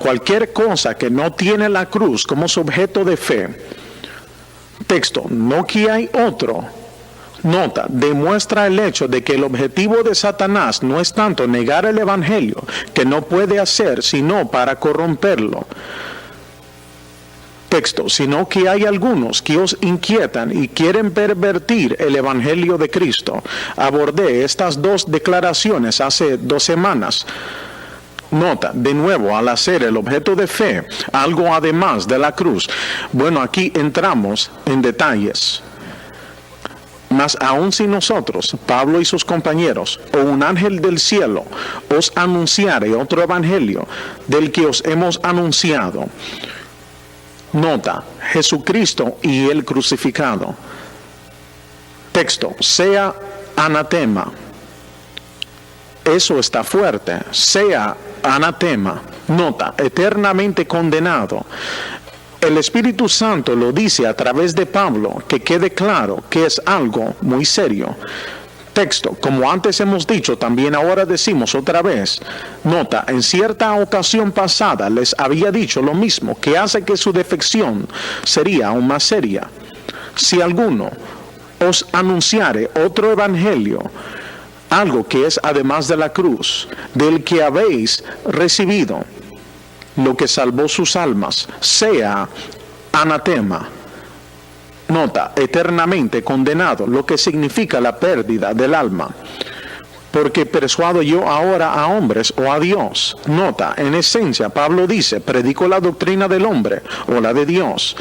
cualquier cosa que no tiene la cruz como su objeto de fe. Texto, no que hay otro. Nota, demuestra el hecho de que el objetivo de Satanás no es tanto negar el evangelio, que no puede hacer, sino para corromperlo. Texto, sino que hay algunos que os inquietan y quieren pervertir el evangelio de Cristo. Abordé estas dos declaraciones hace 2 semanas. Nota, de nuevo, al hacer el objeto de fe algo además de la cruz. Bueno, aquí entramos en detalles. Mas aun si nosotros, Pablo y sus compañeros, o un ángel del cielo, os anunciare otro evangelio del que os hemos anunciado. Nota, Jesucristo y el crucificado. Texto, sea anatema. Eso está fuerte. Sea anatema. Nota, eternamente condenado. El Espíritu Santo lo dice a través de Pablo, que quede claro que es algo muy serio. Texto, como antes hemos dicho, también ahora decimos otra vez. Nota, en cierta ocasión pasada les había dicho lo mismo, que hace que su defección sería aún más seria. Si alguno os anunciare otro evangelio, algo que es además de la cruz, del que habéis recibido, lo que salvó sus almas, sea anatema. Nota, eternamente condenado, lo que significa la pérdida del alma. Porque persuado yo ahora a hombres o a Dios. Nota, en esencia, Pablo dice, predico la doctrina del hombre o la de Dios.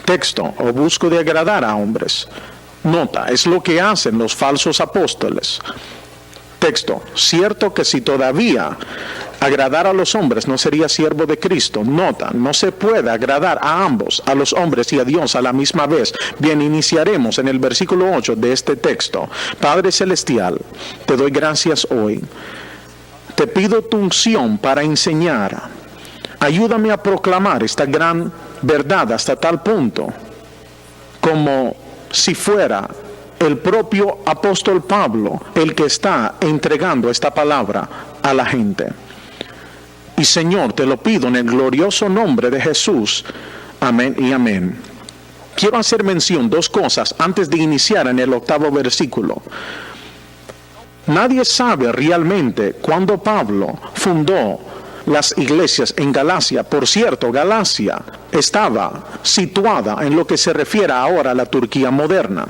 Texto, o busco de agradar a hombres. Nota, es lo que hacen los falsos apóstoles. Texto, cierto que si todavía agradar a los hombres no sería siervo de Cristo. Nota, no se puede agradar a ambos, a los hombres y a Dios a la misma vez. Bien, iniciaremos en el versículo 8 de este texto. Padre Celestial, te doy gracias hoy. Te pido tu unción para enseñar. Ayúdame a proclamar esta gran verdad hasta tal punto como si fuera el propio apóstol Pablo el que está entregando esta palabra a la gente. Y Señor, te lo pido en el glorioso nombre de Jesús. Amén y amén. Quiero hacer mención 2 cosas antes de iniciar en el 8º versículo. Nadie sabe realmente cuándo Pablo fundó las iglesias en Galacia. Por cierto, Galacia estaba situada en lo que se refiere ahora a la Turquía moderna.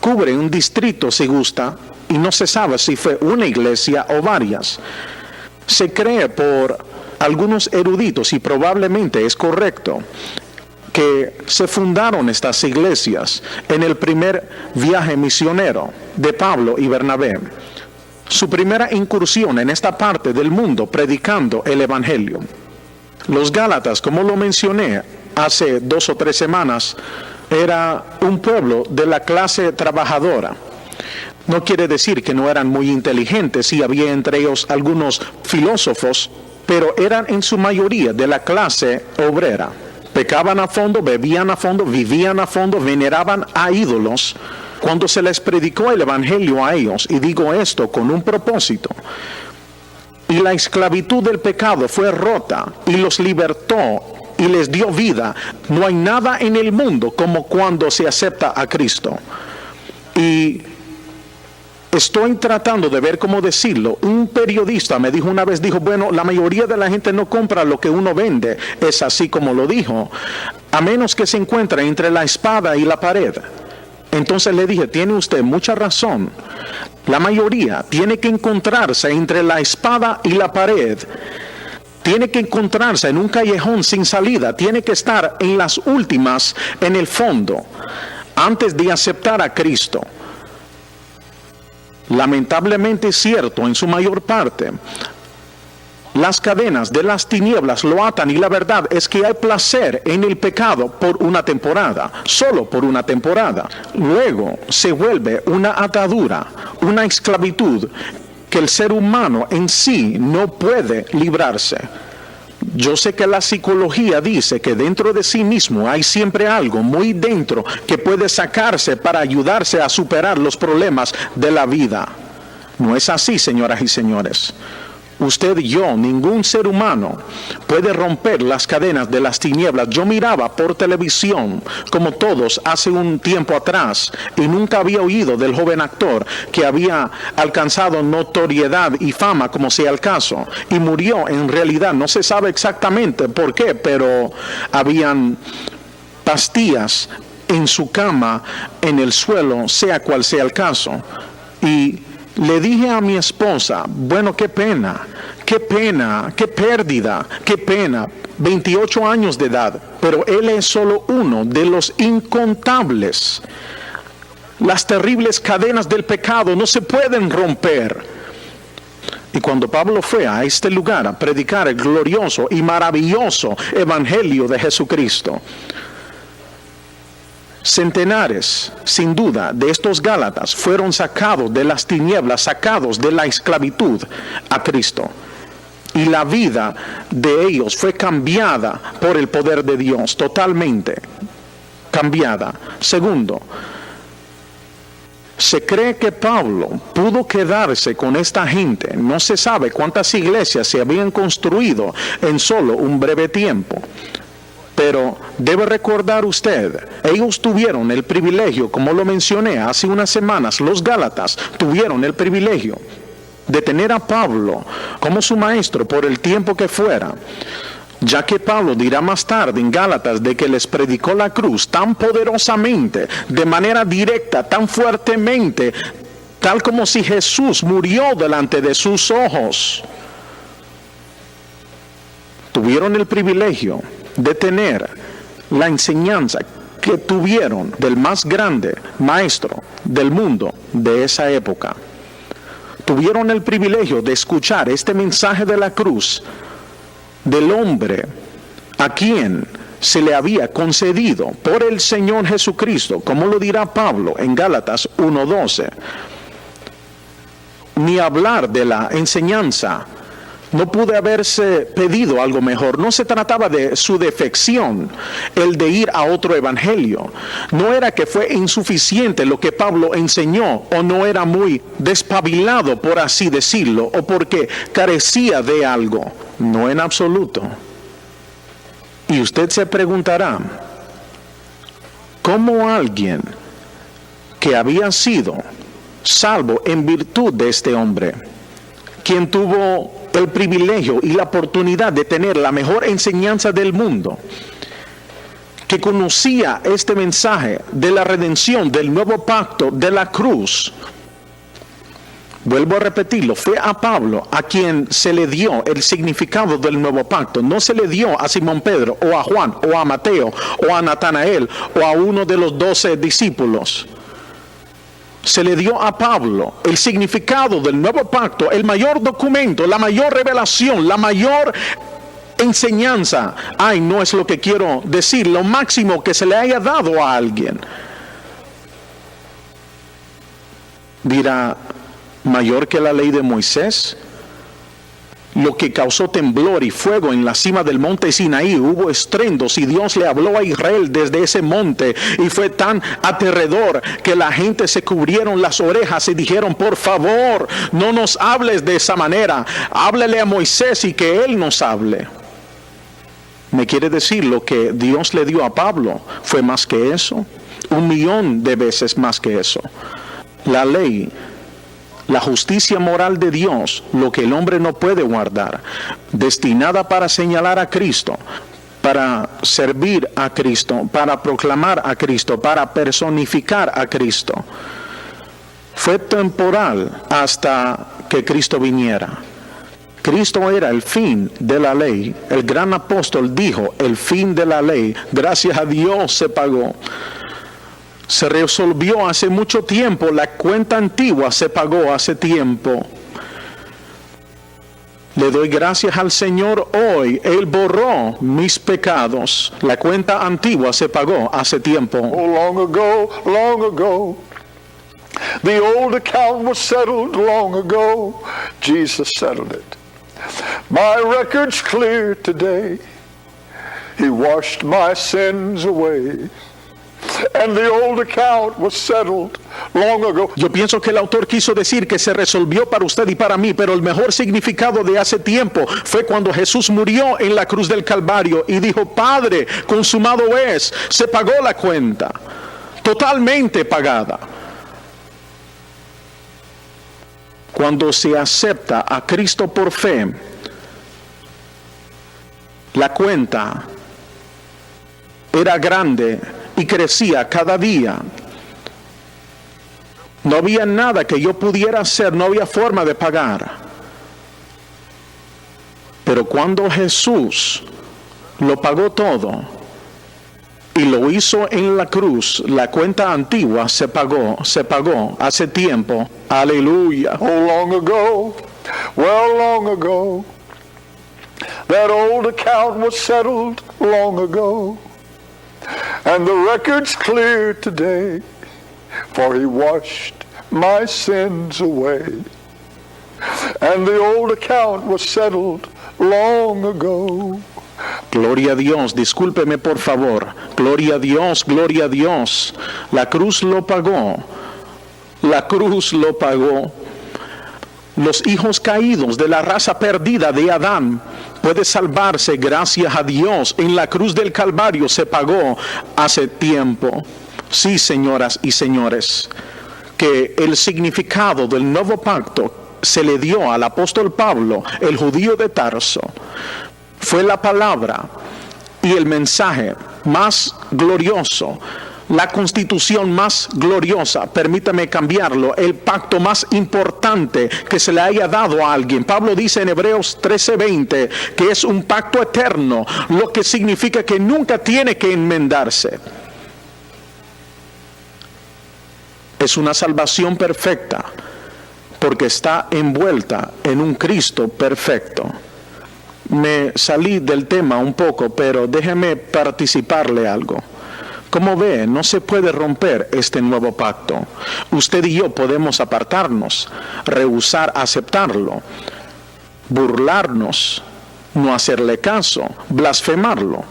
Cubre un distrito, si gusta, y no se sabe si fue una iglesia o varias. Se cree por algunos eruditos, y probablemente es correcto, que se fundaron estas iglesias en el primer viaje misionero de Pablo y Bernabé. Su primera incursión en esta parte del mundo predicando el evangelio. Los Gálatas, como lo mencioné hace 2 o 3 semanas, era un pueblo de la clase trabajadora. No quiere decir que no eran muy inteligentes, y había entre ellos algunos filósofos, pero eran en su mayoría de la clase obrera. Pecaban a fondo, bebían a fondo, vivían a fondo, veneraban a ídolos. Cuando se les predicó el evangelio a ellos, y digo esto con un propósito, y la esclavitud del pecado fue rota y los libertó y les dio vida, no hay nada en el mundo como cuando se acepta a Cristo. Y estoy tratando de ver cómo decirlo. Un periodista me dijo una vez, bueno, la mayoría de la gente no compra lo que uno vende. Es así como lo dijo, a menos que se encuentre entre la espada y la pared. Entonces le dije, tiene usted mucha razón. La mayoría tiene que encontrarse entre la espada y la pared. Tiene que encontrarse en un callejón sin salida. Tiene que estar en las últimas, en el fondo, antes de aceptar a Cristo. Lamentablemente es cierto en su mayor parte. Las cadenas de las tinieblas lo atan, y la verdad es que hay placer en el pecado por una temporada, solo por una temporada. Luego se vuelve una atadura, una esclavitud que el ser humano en sí no puede librarse. Yo sé que la psicología dice que dentro de sí mismo hay siempre algo muy dentro que puede sacarse para ayudarse a superar los problemas de la vida. No es así, señoras y señores. Usted y yo, ningún ser humano puede romper las cadenas de las tinieblas. Yo miraba por televisión, como todos, hace un tiempo atrás, y nunca había oído del joven actor que había alcanzado notoriedad y fama, como sea el caso, y murió en realidad. No se sabe exactamente por qué, pero habían pastillas en su cama, en el suelo, sea cual sea el caso. Y le dije a mi esposa, bueno, qué pena, qué pérdida, qué pena, 28 años de edad, pero él es solo uno de los incontables. Las terribles cadenas del pecado no se pueden romper. Y cuando Pablo fue a este lugar a predicar el glorioso y maravilloso evangelio de Jesucristo, centenares, sin duda, de estos Gálatas fueron sacados de las tinieblas, sacados de la esclavitud a Cristo. Y la vida de ellos fue cambiada por el poder de Dios, totalmente cambiada. Segundo, se cree que Pablo pudo quedarse con esta gente. No se sabe cuántas iglesias se habían construido en solo un breve tiempo. Pero debe recordar usted, ellos tuvieron el privilegio, como lo mencioné hace unas semanas, los Gálatas tuvieron el privilegio de tener a Pablo como su maestro por el tiempo que fuera, ya que Pablo dirá más tarde en Gálatas de que les predicó la cruz tan poderosamente, de manera directa, tan fuertemente, tal como si Jesús murió delante de sus ojos. Tuvieron el privilegio de tener la enseñanza que tuvieron del más grande maestro del mundo de esa época. Tuvieron el privilegio de escuchar este mensaje de la cruz del hombre a quien se le había concedido por el Señor Jesucristo, como lo dirá Pablo en Gálatas 1:12. Ni hablar de la enseñanza. No pude haberse pedido algo mejor. No se trataba de su defección, el de ir a otro evangelio. No era que fue insuficiente lo que Pablo enseñó, o no era muy despabilado, por así decirlo, o porque carecía de algo. No, en absoluto. Y usted se preguntará, ¿cómo alguien que había sido salvo en virtud de este hombre, quien tuvo el privilegio y la oportunidad de tener la mejor enseñanza del mundo, que conocía este mensaje de la redención, del nuevo pacto, de la cruz? Vuelvo a repetirlo, fue a Pablo a quien se le dio el significado del nuevo pacto. No se le dio a Simón Pedro, o a Juan, o a Mateo, o a Natanael, o a uno de los 12 discípulos. Se le dio a Pablo el significado del nuevo pacto, el mayor documento, la mayor revelación, la mayor enseñanza. Ay, no es lo que quiero decir, lo máximo que se le haya dado a alguien. Dirá, ¿mayor que la ley de Moisés? Lo que causó temblor y fuego en la cima del monte Sinaí, hubo estruendos y Dios le habló a Israel desde ese monte, y fue tan aterrador que la gente se cubrieron las orejas y dijeron, por favor, no nos hables de esa manera, háblele a Moisés y que él nos hable. Me quiere decir, lo que Dios le dio a Pablo fue más que eso, 1,000,000 de veces más que eso. La ley, la justicia moral de Dios, lo que el hombre no puede guardar, destinada para señalar a Cristo, para servir a Cristo, para proclamar a Cristo, para personificar a Cristo, fue temporal hasta que Cristo viniera. Cristo era el fin de la ley. El gran apóstol dijo, el fin de la ley, gracias a Dios se pagó. Se resolvió hace mucho tiempo, la cuenta antigua se pagó hace tiempo. Le doy gracias al Señor hoy, Él borró mis pecados. La cuenta antigua se pagó hace tiempo. Oh, long ago, the old account was settled long ago. Jesus settled it. My record's clear today. He washed my sins away. And the old account was settled long ago. Yo pienso que el autor quiso decir que se resolvió para usted y para mí, pero el mejor significado de hace tiempo fue cuando Jesús murió en la cruz del Calvario y dijo: Padre, consumado es. Se pagó la cuenta, totalmente pagada. Cuando se acepta a Cristo por fe, la cuenta era grande y crecía cada día. No había nada que yo pudiera hacer, no había forma de pagar. Pero cuando Jesús lo pagó todo y lo hizo en la cruz, la cuenta antigua se pagó hace tiempo. Aleluya. Oh, long ago, well, long ago, that old account was settled long ago, and the record's clear today, for he washed my sins away. And the old account was settled long ago. Gloria a Dios, discúlpeme por favor. Gloria a Dios, gloria a Dios. La cruz lo pagó. La cruz lo pagó. Los hijos caídos de la raza perdida de Adán puede salvarse gracias a Dios. En la cruz del Calvario se pagó hace tiempo. Sí, señoras y señores, que el significado del nuevo pacto se le dio al apóstol Pablo, el judío de Tarso. Fue la palabra y el mensaje más glorioso, la constitución más gloriosa, permítame cambiarlo, el pacto más importante que se le haya dado a alguien. Pablo dice en Hebreos 13:20 que es un pacto eterno, lo que significa que nunca tiene que enmendarse. Es una salvación perfecta porque está envuelta en un Cristo perfecto. Me salí del tema un poco, pero déjeme participarle algo. Como ve, no se puede romper este nuevo pacto. Usted y yo podemos apartarnos, rehusar aceptarlo, burlarnos, no hacerle caso, blasfemarlo,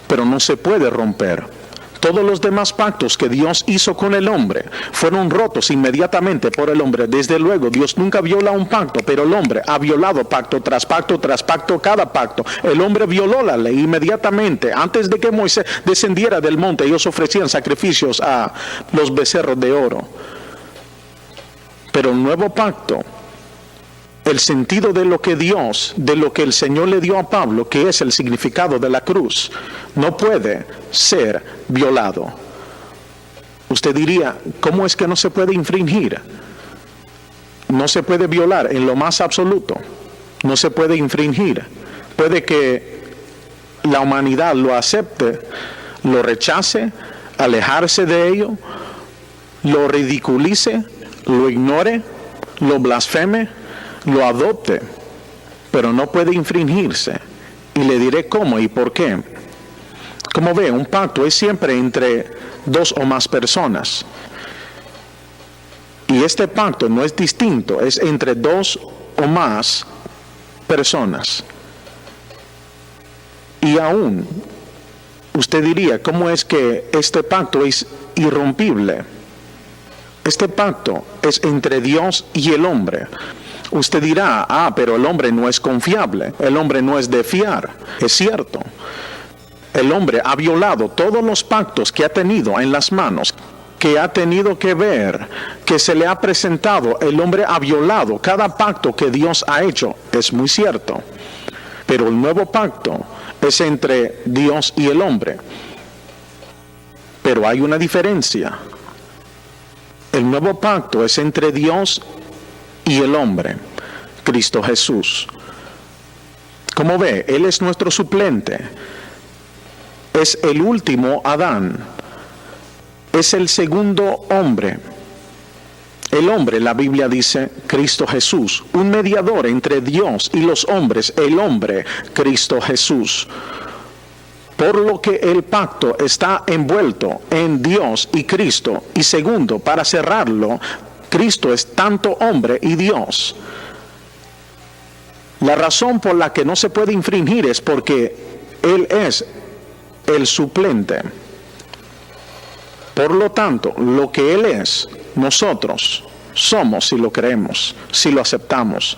pero no se puede romper. Todos los demás pactos que Dios hizo con el hombre fueron rotos inmediatamente por el hombre. Desde luego, Dios nunca viola un pacto, pero el hombre ha violado pacto tras pacto tras pacto, cada pacto. El hombre violó la ley inmediatamente. Antes de que Moisés descendiera del monte, ellos ofrecían sacrificios a los becerros de oro. Pero el nuevo pacto, el sentido de lo que el Señor le dio a Pablo, que es el significado de la cruz, no puede ser violado. Usted diría, ¿cómo es que no se puede infringir? No se puede violar en lo más absoluto. No se puede infringir. Puede que la humanidad lo acepte, lo rechace, alejarse de ello, lo ridiculice, lo ignore, lo blasfeme, lo adopte, pero no puede infringirse. Y le diré cómo y por qué. Como ve, un pacto es siempre entre dos o más personas. Y este pacto no es distinto, es entre dos o más personas. Y aún, usted diría, ¿cómo es que este pacto es irrompible? Este pacto es entre Dios y el hombre. Usted dirá, pero el hombre no es confiable, el hombre no es de fiar. Es cierto. El hombre ha violado todos los pactos que ha tenido en las manos, que ha tenido que ver, que se le ha presentado. El hombre ha violado cada pacto que Dios ha hecho. Es muy cierto. Pero el nuevo pacto es entre Dios y el hombre. Pero hay una diferencia. El nuevo pacto es entre Dios y el hombre, Cristo Jesús. Como ve, Él es nuestro suplente. Es el último Adán. Es el segundo hombre. El hombre, la Biblia dice, Cristo Jesús. Un mediador entre Dios y los hombres. El hombre, Cristo Jesús. Por lo que el pacto está envuelto en Dios y Cristo. Y segundo, para cerrarlo, Cristo es tanto hombre y Dios. La razón por la que no se puede infringir es porque Él es el suplente. Por lo tanto, lo que Él es, nosotros somos si lo creemos, si lo aceptamos.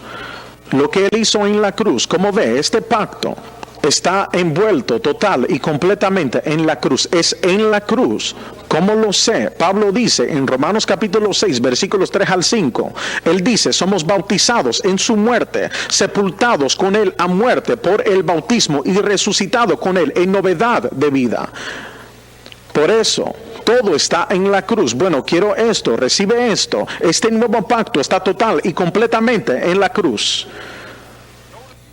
Lo que Él hizo en la cruz, como ve, este pacto está envuelto total y completamente en la cruz. Es en la cruz. ¿Cómo lo sé? Pablo dice en Romanos capítulo 6, versículos 3 al 5. Él dice, somos bautizados en su muerte, sepultados con Él a muerte por el bautismo y resucitados con Él en novedad de vida. Por eso, todo está en la cruz. Bueno, quiero esto, recibe esto. Este nuevo pacto está total y completamente en la cruz.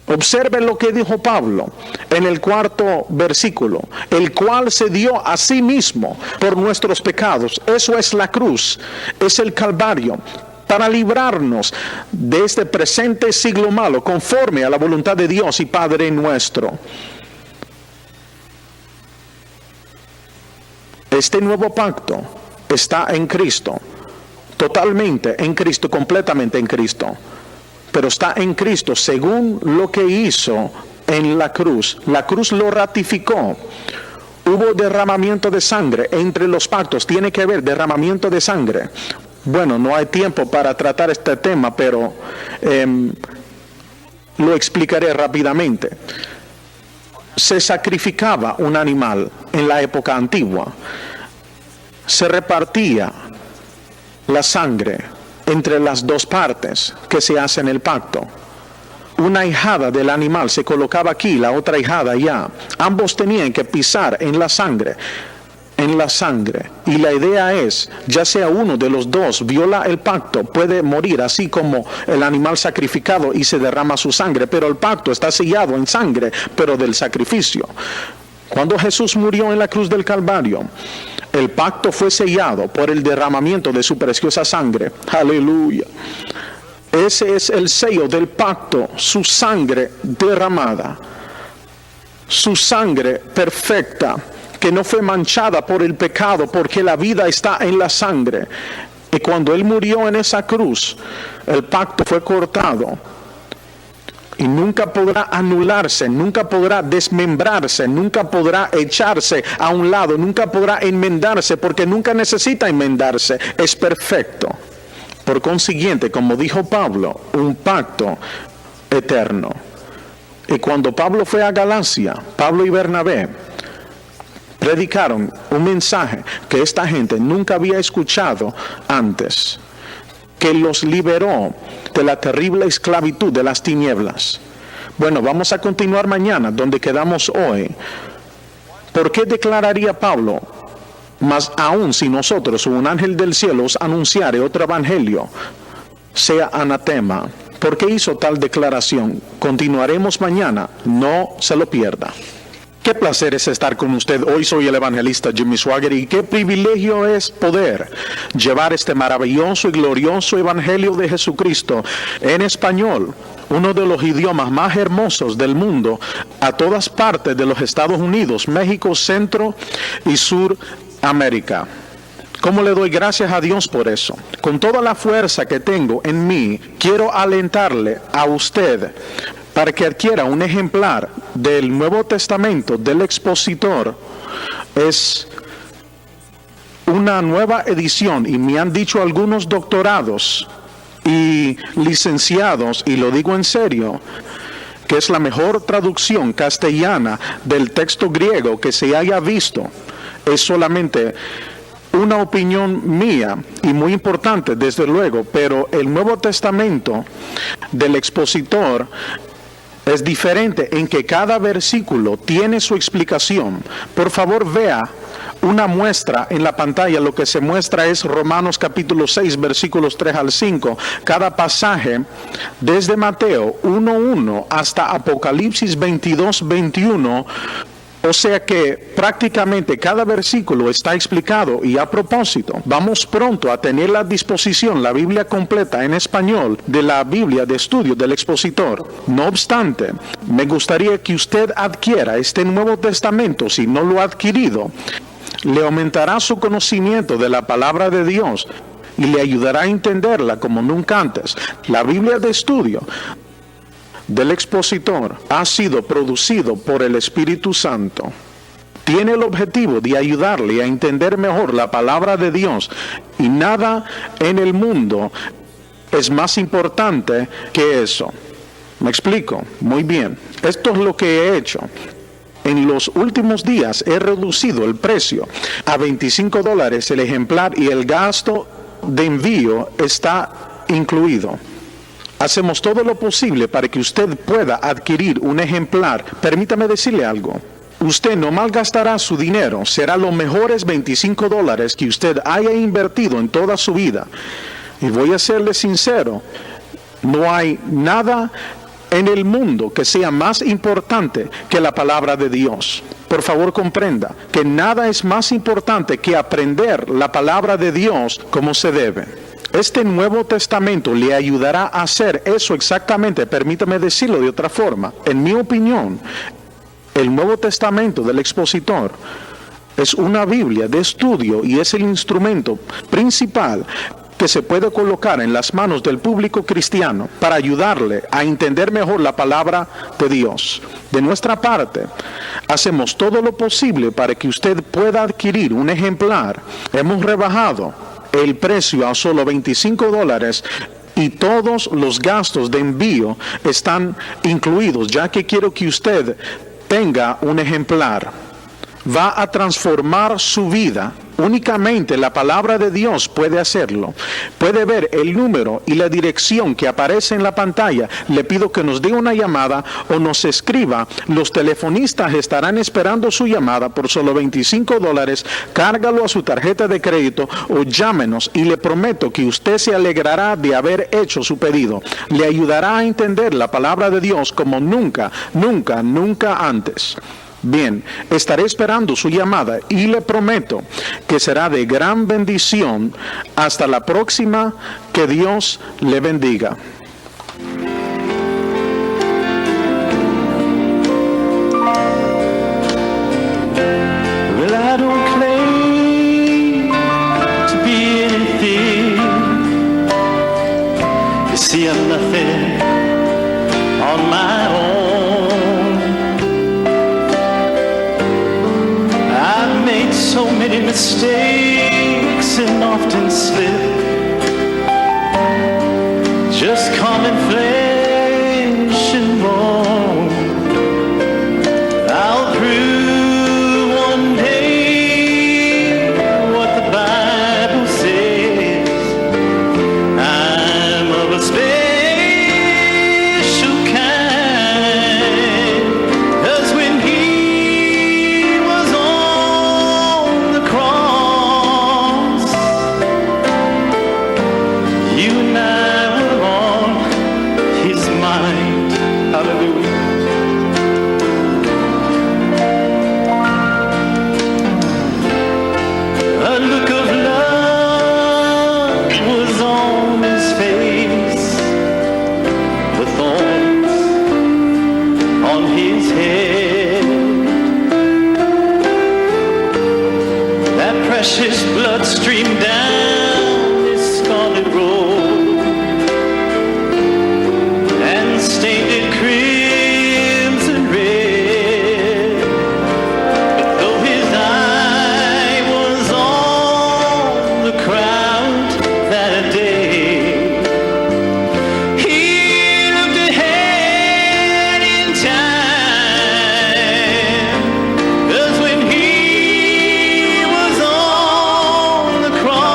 Observen lo que dijo Pablo en el 4º versículo, el cual se dio a sí mismo por nuestros pecados. Eso es la cruz, es el Calvario, para librarnos de este presente siglo malo, conforme a la voluntad de Dios y Padre nuestro. Este nuevo pacto está en Cristo, totalmente en Cristo, completamente en Cristo. Pero está en Cristo según lo que hizo en la cruz. La cruz lo ratificó. Hubo derramamiento de sangre entre los pactos. Tiene que haber derramamiento de sangre. Bueno, no hay tiempo para tratar este tema, pero lo explicaré rápidamente. Se sacrificaba un animal en la época antigua. Se repartía la sangre entre las dos partes que se hacen el pacto. Una ijada del animal se colocaba aquí, la otra ijada allá. Ambos tenían que pisar en la sangre. Y la idea es, ya sea uno de los dos viola el pacto, puede morir así como el animal sacrificado y se derrama su sangre, pero el pacto está sellado en sangre, pero del sacrificio. Cuando Jesús murió en la cruz del Calvario, el pacto fue sellado por el derramamiento de su preciosa sangre. Aleluya. Ese es el sello del pacto, su sangre derramada, su sangre perfecta, que no fue manchada por el pecado, porque la vida está en la sangre. Y cuando Él murió en esa cruz, el pacto fue cortado. Y nunca podrá anularse, nunca podrá desmembrarse, nunca podrá echarse a un lado, nunca podrá enmendarse, porque nunca necesita enmendarse, es perfecto. Por consiguiente, como dijo Pablo, un pacto eterno. Y cuando Pablo fue a Galacia, Pablo y Bernabé predicaron un mensaje que esta gente nunca había escuchado antes, que los liberó de la terrible esclavitud de las tinieblas. Bueno, vamos a continuar mañana donde quedamos hoy. ¿Por qué declararía Pablo? Mas aún si nosotros o un ángel del cielo os anunciare otro evangelio, sea anatema. ¿Por qué hizo tal declaración? Continuaremos mañana, no se lo pierda. Qué placer es estar con usted. Hoy soy el evangelista Jimmy Swaggart y qué privilegio es poder llevar este maravilloso y glorioso evangelio de Jesucristo en español, uno de los idiomas más hermosos del mundo, a todas partes de los Estados Unidos, México, Centro y Suramérica. ¿Cómo le doy gracias a Dios por eso? Con toda la fuerza que tengo en mí, quiero alentarle a usted para que adquiera un ejemplar del Nuevo Testamento del Expositor. Es una nueva edición y me han dicho algunos doctorados y licenciados, y lo digo en serio, que es la mejor traducción castellana del texto griego que se haya visto. Es solamente una opinión mía y muy importante desde luego, pero el Nuevo Testamento del Expositor es diferente en que cada versículo tiene su explicación. Por favor, vea una muestra en la pantalla. Lo que se muestra es Romanos capítulo 6, versículos 3 al 5. Cada pasaje, desde Mateo 1:1 hasta Apocalipsis 22:21. O sea que prácticamente cada versículo está explicado. Y a propósito, vamos pronto a tener a disposición la Biblia completa en español de la Biblia de estudio del Expositor. No obstante, me gustaría que usted adquiera este Nuevo Testamento. Si no lo ha adquirido, le aumentará su conocimiento de la palabra de Dios y le ayudará a entenderla como nunca antes. La Biblia de estudio del Expositor ha sido producido por el Espíritu Santo. tiene el objetivo de ayudarle a entender mejor la palabra de Dios, y nada en el mundo es más importante que eso. ¿Me explico? Muy bien. Esto es lo que he hecho. En los últimos días he reducido el precio a $25 el ejemplar, y el gasto de envío está incluido. Hacemos todo lo posible para que usted pueda adquirir un ejemplar. Permítame decirle algo. Usted no malgastará su dinero. Será los mejores $25 que usted haya invertido en toda su vida. Y voy a serle sincero, no hay nada en el mundo que sea más importante que la palabra de Dios. Por favor, comprenda que nada es más importante que aprender la palabra de Dios como se debe. Este Nuevo Testamento le ayudará a hacer eso exactamente. Permítame decirlo de otra forma. En mi opinión, el Nuevo Testamento del expositor es una Biblia de estudio y es el instrumento principal que se puede colocar en las manos del público cristiano para ayudarle a entender mejor la palabra de Dios. De nuestra parte, hacemos todo lo posible para que usted pueda adquirir un ejemplar. Hemos rebajado el precio a solo $25 y todos los gastos de envío están incluidos, ya que quiero que usted tenga un ejemplar. Va a transformar su vida. Únicamente la palabra de Dios puede hacerlo. Puede ver el número y la dirección que aparece en la pantalla. Le pido que nos dé una llamada o nos escriba. Los telefonistas estarán esperando su llamada por solo $25. Cárgalo a su tarjeta de crédito o llámenos, y le prometo que usted se alegrará de haber hecho su pedido. Le ayudará a entender la palabra de Dios como nunca antes. Bien, estaré esperando su llamada y le prometo que será de gran bendición. Hasta la próxima. Que Dios le bendiga. Well, I don't claim to be anything. You see, I'm nothing on my own. So many mistakes and often slip. Just common flesh and bone. I'll prove one day what the Bible says. I'm of a special kind. 'Cause when He was on the cross, you and I were on His mind. Hallelujah. A look of love was on His face, with thorns on His head. That precious blood streamed down His scarlet robe and stained it crimson red. But though His eye was on the crowd that day, He looked ahead in time. 'Cause when He was on the cross,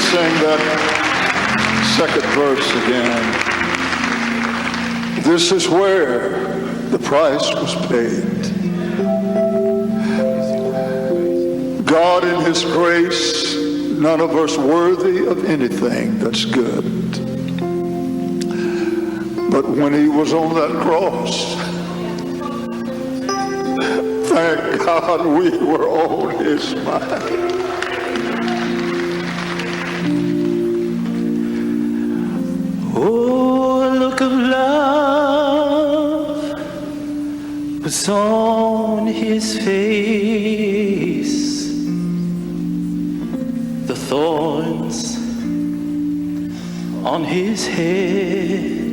sing that second verse again. This is where the price was paid. God in His grace, none of us worthy of anything that's good. But when He was on that cross, thank God we were on His mind. Oh, a look of love was on His face. The thorns on His head,